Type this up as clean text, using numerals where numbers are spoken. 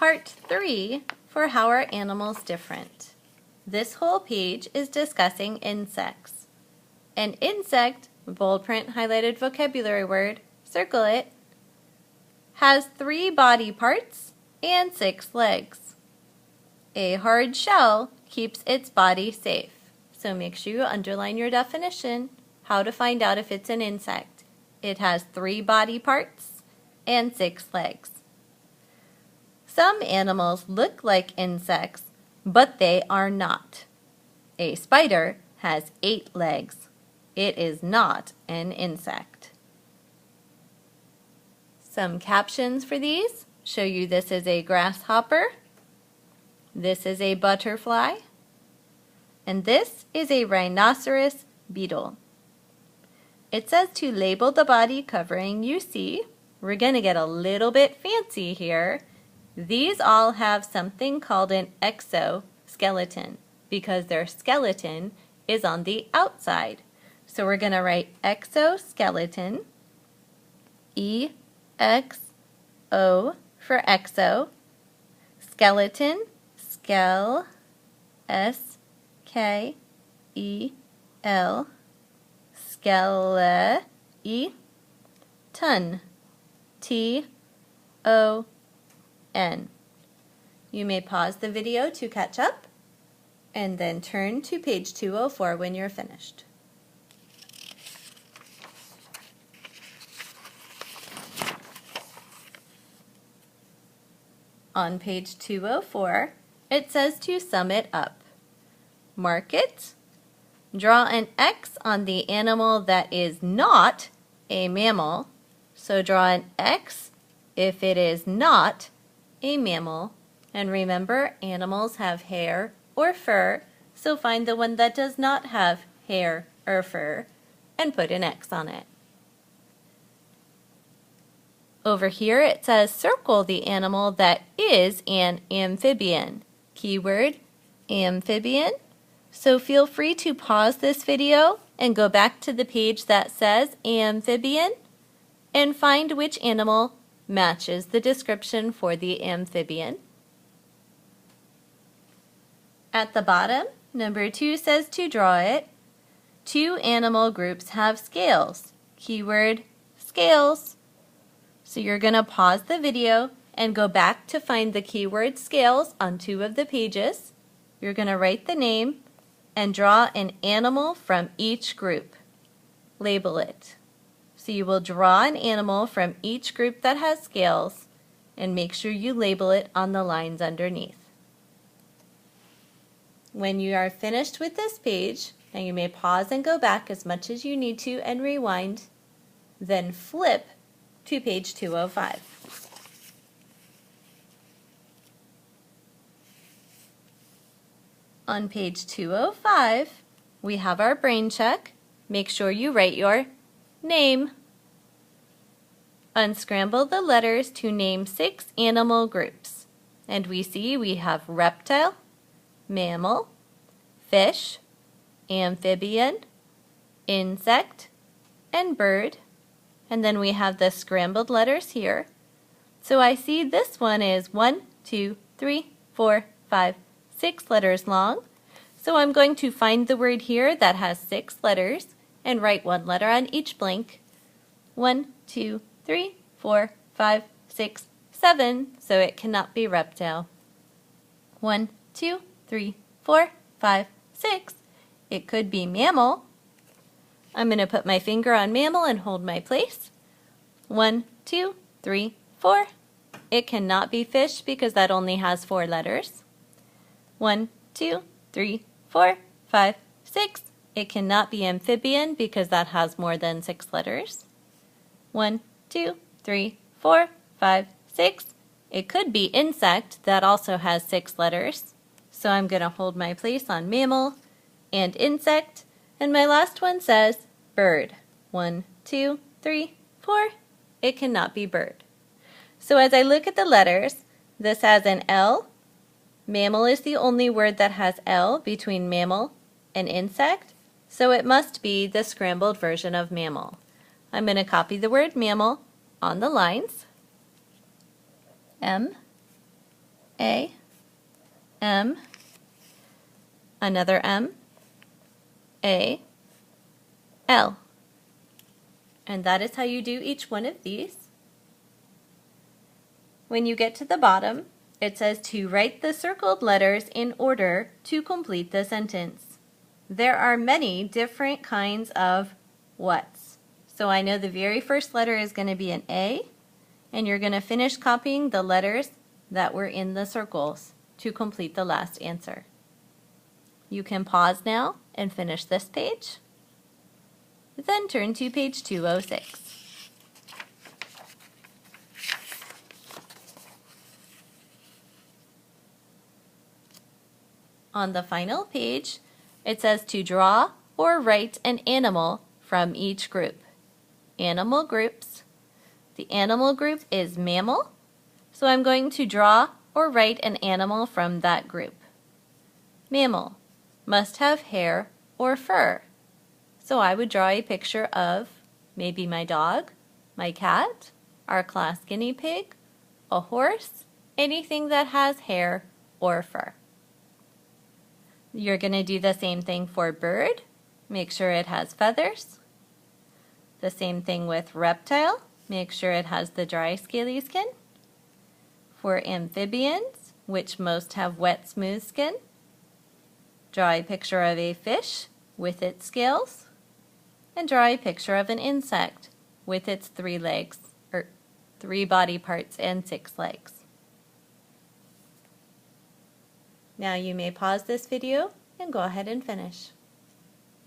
Part 3 for How Are Animals Different? This whole page is discussing insects. An insect, bold print highlighted vocabulary word, circle it, has 3 body parts and 6 legs. A hard shell keeps its body safe. So make sure you underline your definition, how to find out if it's an insect. It has 3 body parts and 6 legs. Some animals look like insects, but they are not. A spider has 8 legs. It is not an insect. Some captions for these show you this is a grasshopper, this is a butterfly, and this is a rhinoceros beetle. It says to label the body covering you see. We're going to get a little bit fancy here. These all have something called an exoskeleton because their skeleton is on the outside. So we're going to write exoskeleton, E-X-O for exo, skeleton, skele, S-K-E-L, skele, ton, T-O-N. You may pause the video to catch up and then turn to page 204 when you're finished. On page 204, it says to sum it up. Mark it. Draw an X on the animal that is not a mammal. So draw an X if it is not a mammal. And remember, animals have hair or fur, so find the one that does not have hair or fur and put an X on it. Over here it says circle the animal that is an amphibian. Keyword, amphibian. So feel free to pause this video and go back to the page that says amphibian and find which animal matches the description for the amphibian. At the bottom, number 2 says to draw it. 2 animal groups have scales. Keyword, scales. So you're going to pause the video and go back to find the keyword scales on 2 of the pages. You're going to write the name and draw an animal from each group. Label it. So you will draw an animal from each group that has scales and make sure you label it on the lines underneath. When you are finished with this page, and you may pause and go back as much as you need to and rewind, then flip to page 205. On page 205, we have our brain check. Make sure you write your name. Unscramble the letters to name 6 animal groups. And we see we have reptile, mammal, fish, amphibian, insect, and bird. And then we have the scrambled letters here. So I see this one is 1, 2, 3, 4, 5, 6 letters long. So I'm going to find the word here that has 6 letters and write 1 letter on each blank. 1, 2, 3, 4, 5, 6, 7. So it cannot be reptile. 1, 2, 3, 4, 5, 6. It could be mammal. I'm going to put my finger on mammal and hold my place. 1, 2, 3, 4. It cannot be fish because that only has 4 letters. 1, 2, 3, 4, 5, 6. It cannot be amphibian because that has more than 6 letters. 1, 2, 3, 4, 5, 6. It could be insect that also has 6 letters. So I'm going to hold my place on mammal and insect. And my last one says bird. 1, 2, 3, 4. It cannot be bird. So as I look at the letters, this has an L. Mammal is the only word that has L between mammal and insect. So it must be the scrambled version of mammal. I'm going to copy the word mammal on the lines. M A, M, another M, A, L. And that is how you do each one of these. When you get to the bottom, it says to write the circled letters in order to complete the sentence. There are many different kinds of whats. So I know the very first letter is going to be an A, and you're going to finish copying the letters that were in the circles to complete the last answer. You can pause now and finish this page. Then turn to page 206. On the final page, it says to draw or write an animal from each group. Animal groups. The animal group is mammal, so I'm going to draw or write an animal from that group. Mammal must have hair or fur, so I would draw a picture of maybe my dog, my cat, our class guinea pig, a horse, anything that has hair or fur. You're going to do the same thing for bird. Make sure it has feathers. The same thing with reptile. Make sure it has the dry scaly skin. For amphibians, which most have wet smooth skin, draw a picture of a fish with its scales, and draw a picture of an insect with its 3 legs, or 3 body parts and 6 legs. Now you may pause this video and go ahead and finish.